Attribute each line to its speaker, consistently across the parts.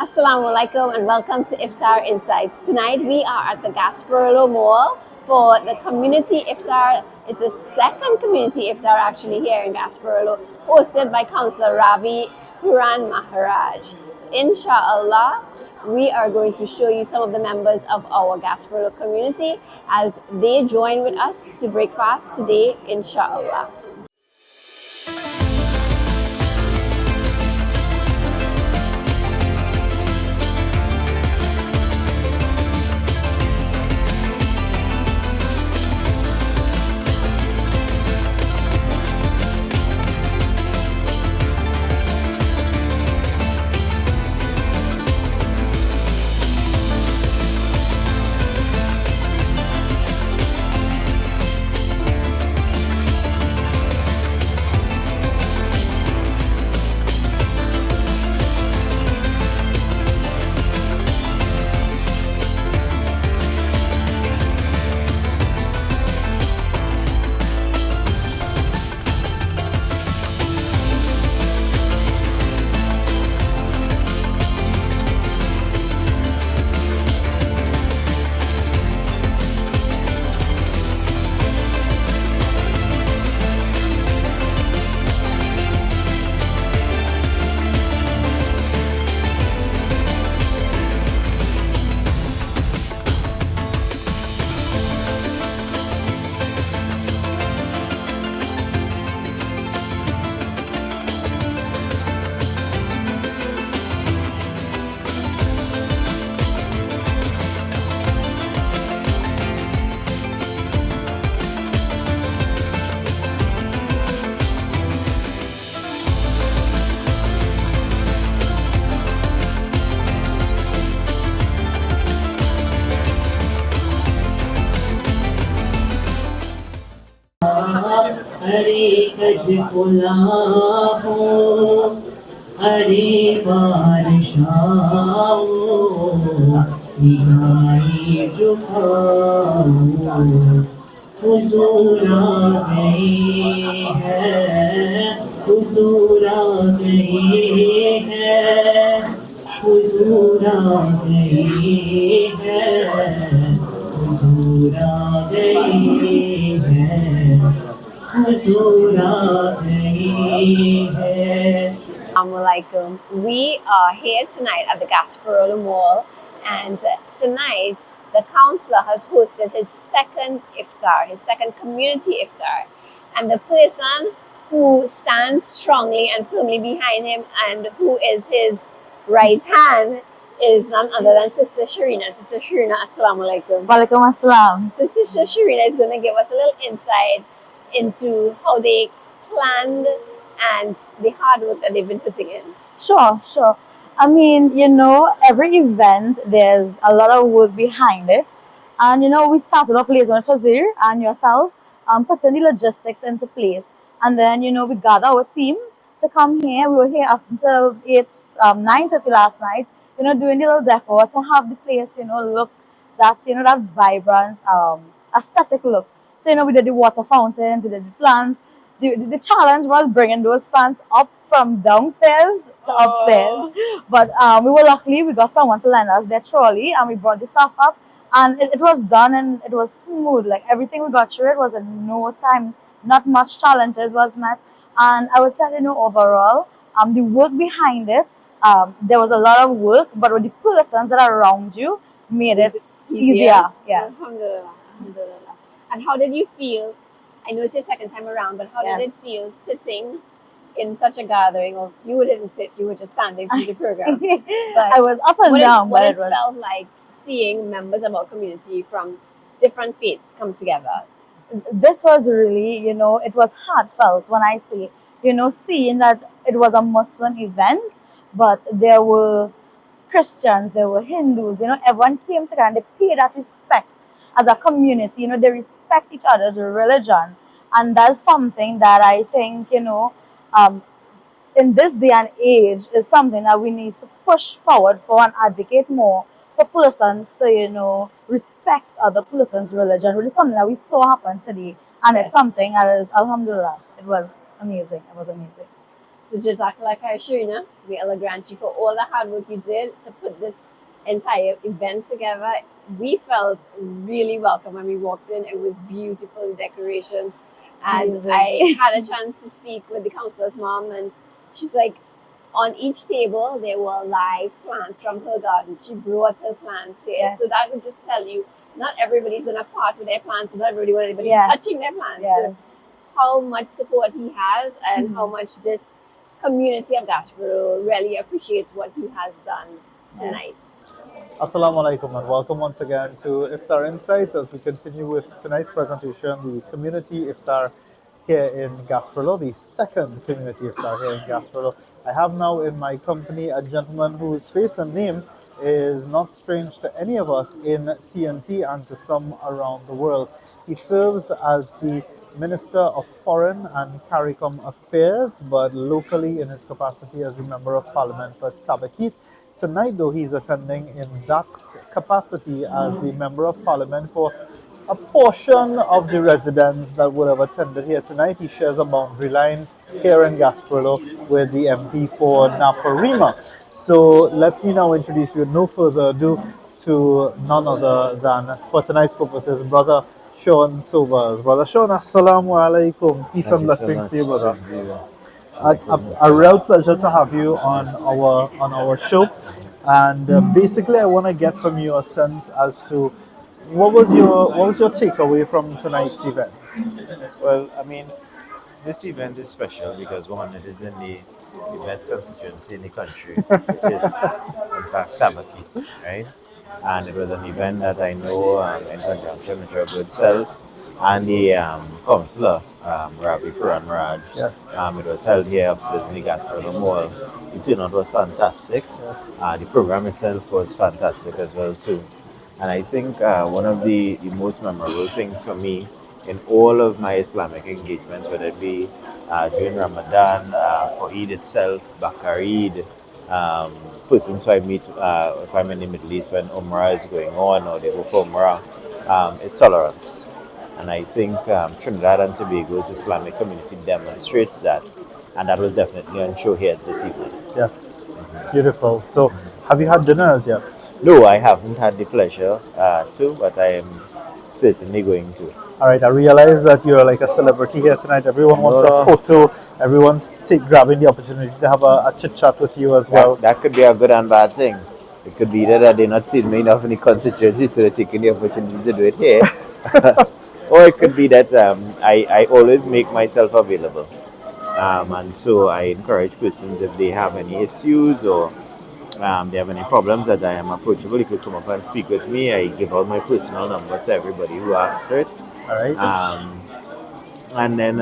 Speaker 1: Assalamu alaikum and welcome to Iftar Insights. Tonight we are at the Gasparillo Mall for the community iftar. It's the second community iftar actually here in Gasparillo, hosted by Councilor Ravi Quran Maharaj. So inshallah, we are going to show you some of the members of our Gasparillo community as they join with us to break fast today, inshallah.
Speaker 2: हरे कज कुलाहो हरे बारिशाओ निगाही झुकाओ हुजूर आ गए हैं हुजूर आ गए हैं हुजूर आ गए हैं हुजूर आ गए हैं
Speaker 1: Assalamualaikum. We are here tonight at the Gasparillo Mall, and tonight the councilor has hosted his second iftar, his second community iftar, and the person who stands strongly and firmly behind him and who is his right hand is none other than Sister Sharina. Sister Sharina, Assalamu alaikum.
Speaker 3: Walaikum assalam.
Speaker 1: So Sister Sharina is going to give us a little insight into how they planned and the hard work that they've been putting in.
Speaker 3: Sure. I mean, every event, there's a lot of work behind it. And, we started off Liaison Fazeer and yourself, putting the logistics into place. And then, we gathered our team to come here. We were here up until 9:30 last night, doing the little decor to have the place, look that, that vibrant, aesthetic look. So, we did the water fountains, we did the plants. The challenge was bringing those plants up from downstairs to upstairs. But we were lucky, we got someone to lend us their trolley and we brought the stuff up. And it was done and it was smooth. Like everything we got through it was in no time. Not much challenges was met. And I would say, overall, the work behind it, there was a lot of work, but with the persons that are around you made it easier. Yeah.
Speaker 1: Alhamdulillah. And how did you feel? I know it's your second time around, but how did it feel sitting in such a gathering? Or you didn't sit, you were just standing through the program.
Speaker 3: But I was up and down.
Speaker 1: What it felt like seeing members of our community from different faiths come together.
Speaker 3: This was really, it was heartfelt when I say, seeing that it was a Muslim event, but there were Christians, there were Hindus, everyone came together and they paid that respect. As a community, they respect each other's religion. And that's something that I think, in this day and age is something that we need to push forward for and advocate more for persons to, respect other persons' religion, which is something that we saw happen today. And it's something that is, alhamdulillah, it was amazing. It was amazing.
Speaker 1: So Jazakallah Khair, may Allah grant you for all the hard work you did to put this entire event together. We felt really welcome when we walked in. It was beautiful, the decorations. And
Speaker 3: Amazing.
Speaker 1: I had a chance to speak with the councilor's mom, and she's like, on each table there were live plants from her garden. She brought her plants here.
Speaker 3: Yes.
Speaker 1: So that would just tell you, not everybody's going to part with their plants, not everybody wants anybody
Speaker 3: Yes.
Speaker 1: touching their plants.
Speaker 3: Yes.
Speaker 1: So how much support he has and how much this community of Gasparillo really appreciates what he has done tonight.
Speaker 4: Assalamu alaikum and welcome once again to Iftar Insights as we continue with tonight's presentation, the Community Iftar here in Gasparillo, the second Community Iftar here in Gasparillo. I have now in my company a gentleman whose face and name is not strange to any of us in TNT and to some around the world. He serves as the Minister of Foreign and CARICOM Affairs, but locally in his capacity as the Member of Parliament for Tabakit. Tonight, though, he's attending in that capacity as the Member of Parliament for a portion of the residents that would have attended here tonight. He shares a boundary line here in Gasparillo with the MP for Naparima. So let me now introduce you with no further ado to none other than, for tonight's purposes, Brother Sean Sobers. Brother Sean, assalamu alaikum. Peace and blessings to you, brother. A real pleasure to have you on our show, and basically I want to get from you a sense as to what was your takeaway from tonight's event.
Speaker 5: Well, I mean, this event is special because one, it is in the best constituency in the country, which is in fact Tabakit, right? And it was an event that I know in conjunction with your good self and the councilor, Rabbi Quran Raj.
Speaker 4: Yes.
Speaker 5: It was held here upstairs in the Gasparillo Mall. The turnout was fantastic.
Speaker 4: Yes.
Speaker 5: The program itself was fantastic as well too. And I think one of the most memorable things for me in all of my Islamic engagements, whether it be during Ramadan, for Eid itself, Bakar Eid, persons who I meet if I'm in the Middle East when Umrah is going on or they go for Umrah, is tolerance. And I think Trinidad and Tobago's Islamic community demonstrates that. And that was definitely on show here this evening.
Speaker 4: Yes. Beautiful. So have you had dinner as yet?
Speaker 5: No, I haven't had the pleasure to, but I am certainly going to.
Speaker 4: All right, I realize that you're like a celebrity here tonight. Everyone wants a photo. Everyone's grabbing the opportunity to have a chit chat with you as well.
Speaker 5: That could be a good and bad thing. It could be that they're not seeing me enough in the constituency, so they're taking the opportunity to do it here. Or it could be that I always make myself available. And so I encourage persons, if they have any issues or they have any problems, that I am approachable. You could come up and speak with me. I give out my personal number to everybody who asks for it.
Speaker 4: All right.
Speaker 5: And then,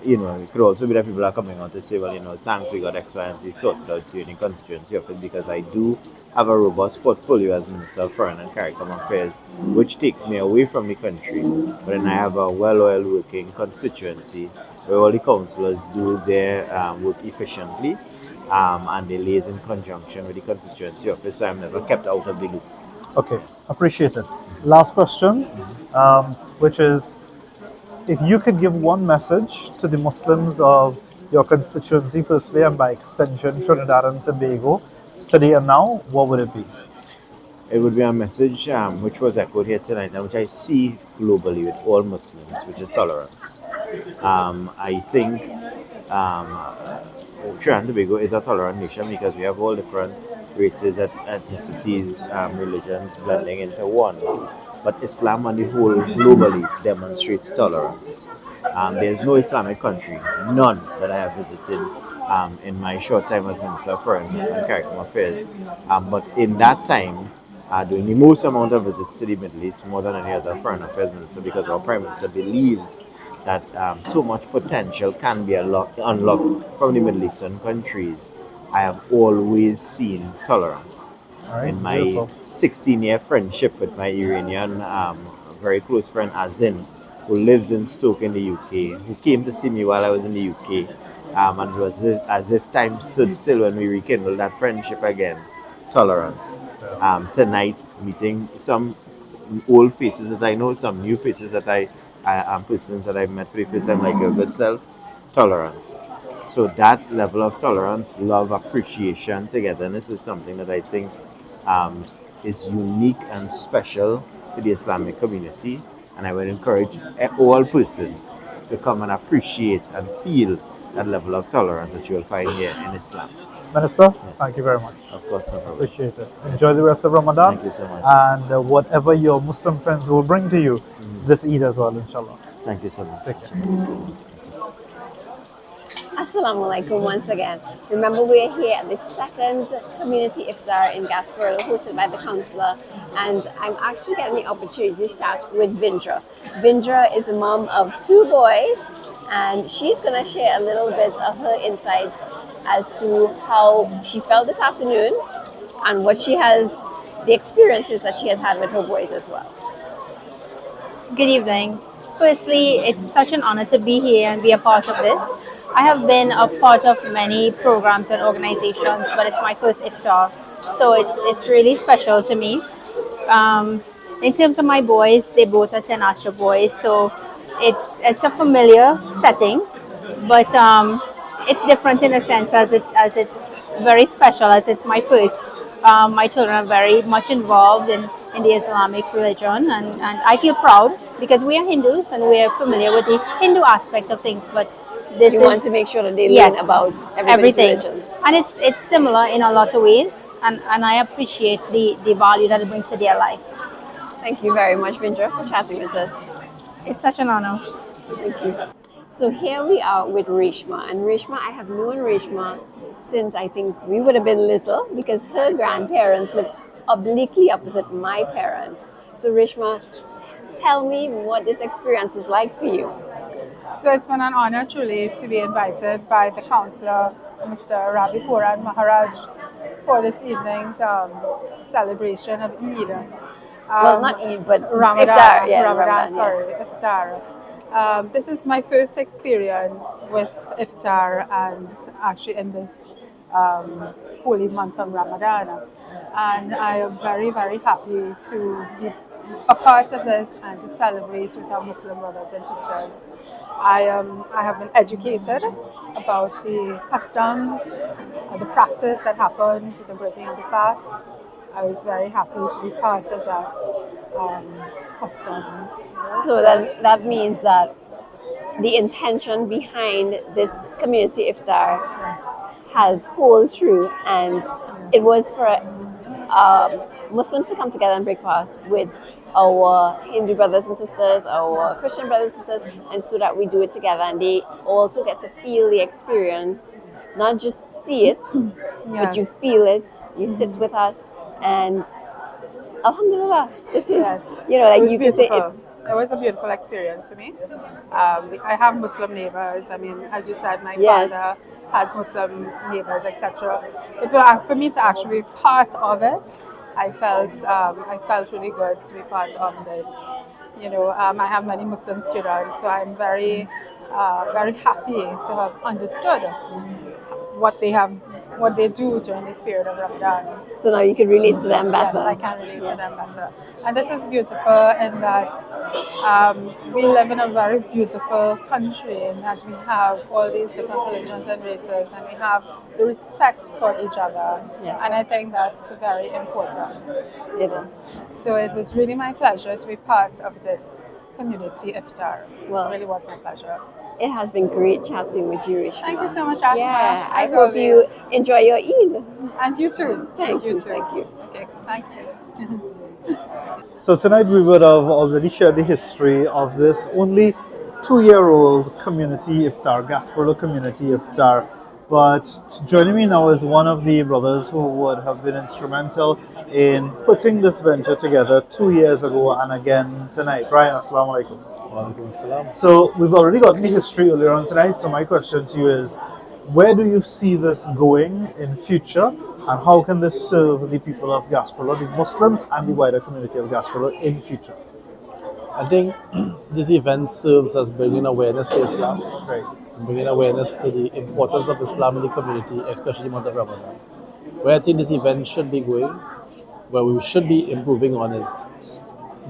Speaker 5: it could also be that people are coming out to say, well, thanks, we got X, Y, and Z sorted out during the constituency office, because I do have a robust portfolio as Minister of Foreign and CARICOM Affairs, which takes me away from the country. But then I have a well-oiled working constituency where all the councillors do their work efficiently, and they liaise in conjunction with the constituency office, so I'm never kept out of the loop.
Speaker 4: Okay, appreciate it. Last question, which is, if you could give one message to the Muslims of your constituency, firstly, and by extension Trinidad and Tobago, today and now, what would it be?
Speaker 5: It would be a message which was echoed here tonight and which I see globally with all Muslims, which is tolerance. I think Trinidad and Tobago is a tolerant nation because we have all different races, ethnicities, religions blending into one. But Islam on the whole globally demonstrates tolerance. There's no Islamic country, none, that I have visited in my short time as Minister of Foreign and CARICOM Affairs. But in that time, doing the most amount of visits to the Middle East, more than any other foreign affairs minister, because our Prime Minister believes that so much potential can be unlocked from the Middle Eastern countries. I have always seen tolerance.
Speaker 4: Right,
Speaker 5: in my
Speaker 4: beautiful.
Speaker 5: 16-year friendship with my Iranian very close friend Azin, who lives in Stoke in the UK, who came to see me while I was in the UK, and it was as if time stood still when we rekindled that friendship again. Tolerance.
Speaker 4: Yes.
Speaker 5: Tonight, meeting some old faces that I know, some new faces that I persons that I've met for the first time, like your good self. Tolerance. So that level of tolerance, love, appreciation, togetherness is something that I think um, is unique and special to the Islamic community. And I would encourage all persons to come and appreciate and feel that level of tolerance that you will find here in Islam.
Speaker 4: Minister,
Speaker 5: Yes,
Speaker 4: thank you very much.
Speaker 5: of course, no problem.
Speaker 4: Appreciate it. Enjoy the rest of Ramadan.
Speaker 5: Thank you so much.
Speaker 4: And whatever your Muslim friends will bring to you this Eid as well, inshallah.
Speaker 5: Thank you so much.
Speaker 4: Take care.
Speaker 1: Assalamu alaikum once again. Remember, we're here at the second community iftar in Gasparillo, hosted by the councilor, and I'm actually getting the opportunity to chat with Vindra. Vindra is a mom of 2 boys, and she's going to share a little bit of her insights as to how she felt this afternoon and what she has, the experiences that she has had with her boys as well.
Speaker 6: Good evening. Firstly, it's such an honor to be here and be a part of this. I have been a part of many programs and organizations, but it's my first iftar, so it's really special to me. In terms of my boys, they both are 10 Asha boys, so it's a familiar setting, but it's different in a sense as it's very special as it's my first. My children are very much involved in the Islamic religion, and I feel proud because we are Hindus and we are familiar with the Hindu aspect of things, but this
Speaker 1: You
Speaker 6: is
Speaker 1: want to make sure that they
Speaker 6: yes,
Speaker 1: learn about
Speaker 6: everything,
Speaker 1: religion.
Speaker 6: and it's similar in a lot of ways, and I appreciate the value that it brings to their life.
Speaker 1: Thank you very much, Vindra, for chatting with us.
Speaker 6: It's such an honor.
Speaker 1: Thank you. So here we are with Reshma, and Reshma, I have known Reshma since I think we would have been little because her grandparents live obliquely opposite my parents. So Reshma, tell me what this experience was like for you.
Speaker 7: So it's been an honor truly to be invited by the councilor, Mr. Ravi Puran Maharaj, for this evening's celebration of Eid.
Speaker 1: Well, not Eid, but
Speaker 7: Ramadan.
Speaker 1: Iftar. Yeah,
Speaker 7: Ramadan,
Speaker 1: yes.
Speaker 7: sorry, Iftar. This is my first experience with Iftar and actually in this holy month of Ramadan. And I am very, very happy to be a part of this and to celebrate with our Muslim brothers and sisters. I have been educated about the customs, the practice that happens with the breaking of the fast. I was very happy to be part of that custom.
Speaker 1: So that means that the intention behind this community iftar has hold true, and it was for Muslims to come together and break fast with our Hindu brothers and sisters, our Christian brothers and sisters, and so that we do it together, and they also get to feel the experience, not just see it, but you feel it, you sit with us, and alhamdulillah, this was,
Speaker 7: it was
Speaker 1: you could say
Speaker 7: beautiful. It was a beautiful experience for me. I have Muslim neighbors. I mean, as you said, my father has Muslim neighbors, etc. But for me to actually be part of it, I felt really good to be part of this. I have many Muslim students, so I'm very happy to have understood what they do during this period of Ramadan.
Speaker 1: So now you can relate to them better.
Speaker 7: Yes, I can relate to them better. And this is beautiful in that we live in a very beautiful country, in that we have all these different religions and races, and we have the respect for each other.
Speaker 1: Yes.
Speaker 7: And I think that's very important.
Speaker 1: It is.
Speaker 7: So it was really my pleasure to be part of this community iftar.
Speaker 1: Well,
Speaker 7: it really was my pleasure.
Speaker 1: It has been great chatting with you, Reshma.
Speaker 7: Thank you so much, Asma.
Speaker 1: Yeah, I
Speaker 7: as
Speaker 1: hope
Speaker 7: always.
Speaker 1: you enjoy your Eid.
Speaker 7: And you too.
Speaker 1: Thank you.
Speaker 7: Too.
Speaker 1: Thank you.
Speaker 7: Okay, thank you.
Speaker 4: So tonight we would have already shared the history of this only 2-year-old community iftar, Gasparillo Community Iftar. But joining me now is one of the brothers who would have been instrumental in putting this venture together 2 years ago and again tonight. Ryan, assalamu alaikum. So we've already gotten the history earlier on tonight. So my question to you is, where do you see this going in future, and how can this serve the people of Gasparillo, the Muslims and the wider community of Gasparillo in future?
Speaker 8: I think this event serves as bringing awareness to Islam,
Speaker 4: Right.
Speaker 8: bringing awareness to the importance of Islam in the community, especially in the month of Ramadan. Where I think this event should be going, where we should be improving on, is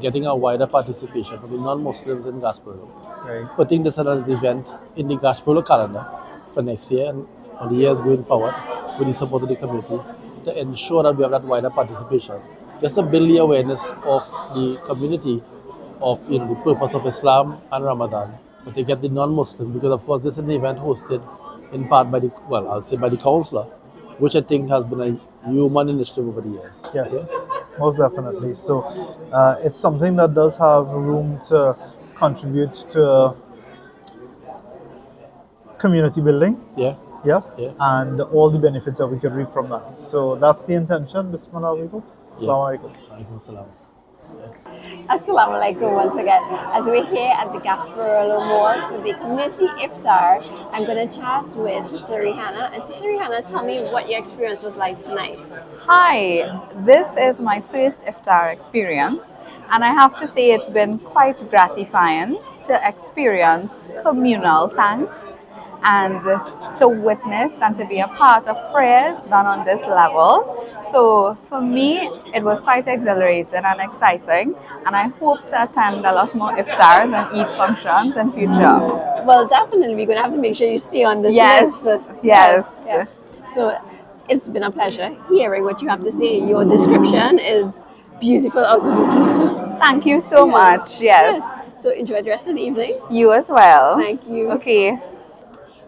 Speaker 8: getting a wider participation from the non-Muslims in Gasparillo.
Speaker 4: Right.
Speaker 8: Putting this as an event in the Gasparillo calendar for next year and the years going forward with the support of the community to ensure that we have that wider participation. Just to build the awareness of the community of the purpose of Islam and Ramadan, but to get the non-Muslim, because of course this is an event hosted in part by I'll say by the councilor, which I think has been a human initiative over the years.
Speaker 4: Yes, most definitely. So it's something that does have room to contribute to community building.
Speaker 8: Yeah.
Speaker 4: Yes,
Speaker 8: Yeah.
Speaker 4: and all the benefits that we could reap from that. So that's the intention. Bismillah alaikum. Assalamu alaikum.
Speaker 8: Alaikum salam.
Speaker 1: Assalamu alaikum once again. As we're here at the Gasparillo Mall for the community iftar, I'm going to chat with Sister Rihanna. And Sister Rihanna, tell me what your experience was like tonight.
Speaker 9: Hi, this is my first iftar experience, and I have to say it's been quite gratifying to experience communal thanks and to witness and to be a part of prayers done on this level. So for me, it was quite exhilarating and exciting, and I hope to attend a lot more iftars and Eid functions in future.
Speaker 1: Well, definitely, we're going to have to make sure you stay on this
Speaker 9: Yes,
Speaker 1: list.
Speaker 9: yes.
Speaker 1: So it's been a pleasure hearing what you have to say. Your description is beautiful out of this world.
Speaker 9: Thank you so much. Yes.
Speaker 1: So enjoy the rest of the evening.
Speaker 9: You as well.
Speaker 1: Thank you.
Speaker 9: Okay.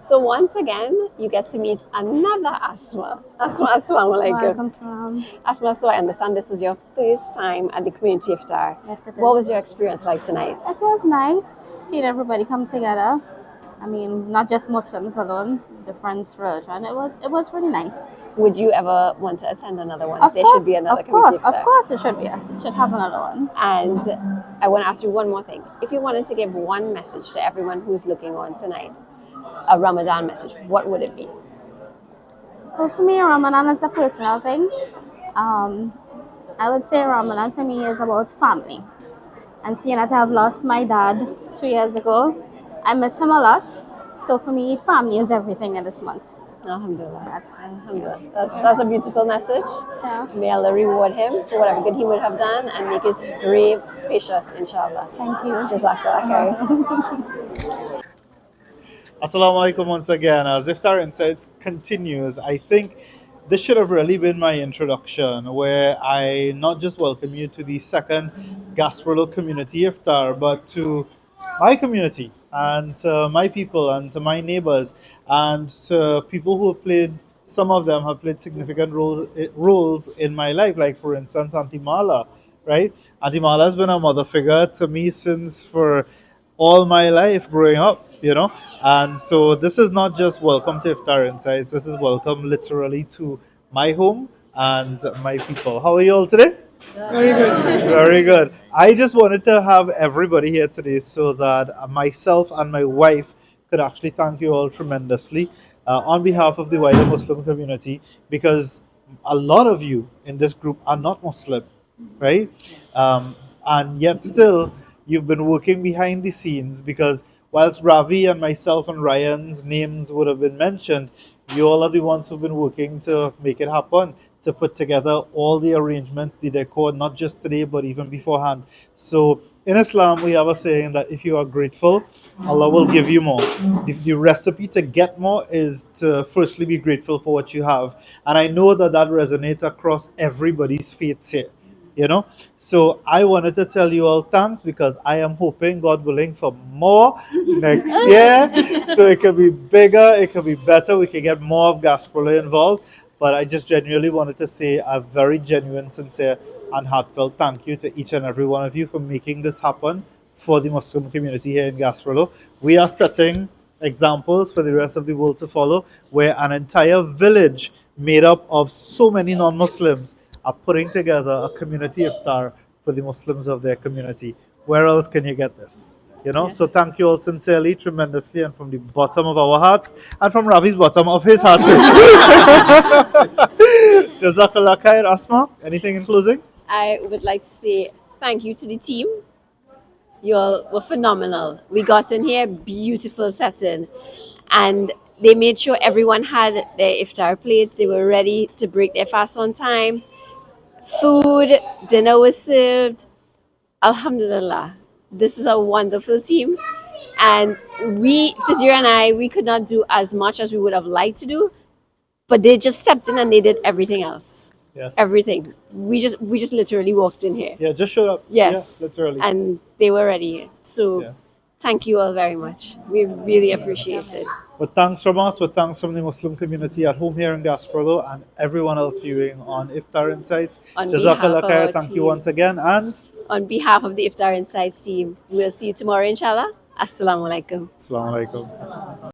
Speaker 1: So once again, you get to meet another Asma. Asma, assalamu alaikum.
Speaker 10: Welcome, salam.
Speaker 1: Asma, so I understand this is your first time at the community iftar.
Speaker 10: Yes, it is.
Speaker 1: What was your experience like tonight?
Speaker 10: It was nice seeing everybody come together. I mean, not just Muslims alone, different religion. It was really nice.
Speaker 1: Would you ever want to attend another one?
Speaker 10: Of
Speaker 1: There
Speaker 10: course,
Speaker 1: should be another
Speaker 10: of
Speaker 1: community
Speaker 10: course,
Speaker 1: iftar.
Speaker 10: of course, it should be. It should have another one.
Speaker 1: And I want to ask you one more thing. If you wanted to give one message to everyone who's looking on tonight, a Ramadan message, what would it be?
Speaker 10: Well, for me, Ramadan is a personal thing. I would say Ramadan for me is about family. And seeing that I have lost my dad 2 years ago, I miss him a lot. So for me, family is everything in this month.
Speaker 1: Alhamdulillah.
Speaker 10: Alhamdulillah.
Speaker 1: That's a beautiful message.
Speaker 10: Yeah.
Speaker 1: May Allah reward him for whatever good he would have done and make his grave spacious, inshallah.
Speaker 10: Thank you.
Speaker 1: Jazakallah khair.
Speaker 4: Assalamu alaikum once again. As Iftar Insights continues, I think this should have really been my introduction, where I not just welcome you to the second Gasparillo Community Iftar, but to my community and to my people and to my neighbors and to people who have played, some of them have played significant roles in my life, like for instance Auntie Mala, right? Auntie Mala has been a mother figure to me since for all my life growing up, and so this is not just welcome to Iftar Insights, this is welcome literally to my home and my people. How are you all today?
Speaker 7: Very good.
Speaker 4: Very good. I just wanted to have everybody here today so that myself and my wife could actually thank you all tremendously on behalf of the wider Muslim community, because a lot of you in this group are not Muslim, right? And yet still you've been working behind the scenes, because whilst Ravi and myself and Ryan's names would have been mentioned, you all are the ones who've been working to make it happen, to put together all the arrangements, the decor, not just today, but even beforehand. So in Islam, we have a saying that if you are grateful, Allah will give you more. The recipe to get more is to firstly be grateful for what you have. And I know that that resonates across everybody's faiths here. So I wanted to tell you all thanks, because I am hoping, God willing, for more next year. So it could be bigger, it could be better, we can get more of Gasparillo involved. But I just genuinely wanted to say a very genuine, sincere and heartfelt thank you to each and every one of you for making this happen for the Muslim community here in Gasparillo. We are setting examples for the rest of the world to follow, where an entire village made up of so many non-Muslims are putting together a community iftar for the Muslims of their community. Where else can you get this?
Speaker 1: Yes.
Speaker 4: So thank you all sincerely, tremendously, and from the bottom of our hearts, and from Ravi's bottom of his heart too. Jazakallah khair. Asma, anything in closing?
Speaker 1: I would like to say thank you to the team. You all were phenomenal. We got in here, beautiful setting, and they made sure everyone had their iftar plates. They were ready to break their fast on time. Food, dinner was served. Alhamdulillah. This is a wonderful team. And Fazeer and I, we could not do as much as we would have liked to do, but they just stepped in and they did everything else.
Speaker 4: Yes.
Speaker 1: Everything. We just literally walked in here.
Speaker 4: Yeah, just showed up.
Speaker 1: Yes.
Speaker 4: Yeah, literally.
Speaker 1: And they were ready. So
Speaker 4: Yeah.
Speaker 1: thank you all very much. We really appreciate it.
Speaker 4: But thanks from us, but thanks from the Muslim community at home here in Gasparillo and everyone else viewing on Iftar Insights.
Speaker 1: On
Speaker 4: Jazakallah
Speaker 1: behalf of
Speaker 4: khair,
Speaker 1: our
Speaker 4: thank you
Speaker 1: team.
Speaker 4: once again. And
Speaker 1: On behalf of the Iftar Insights team, we'll see you tomorrow, inshallah. Assalamu alaikum.
Speaker 4: Assalamu alaikum.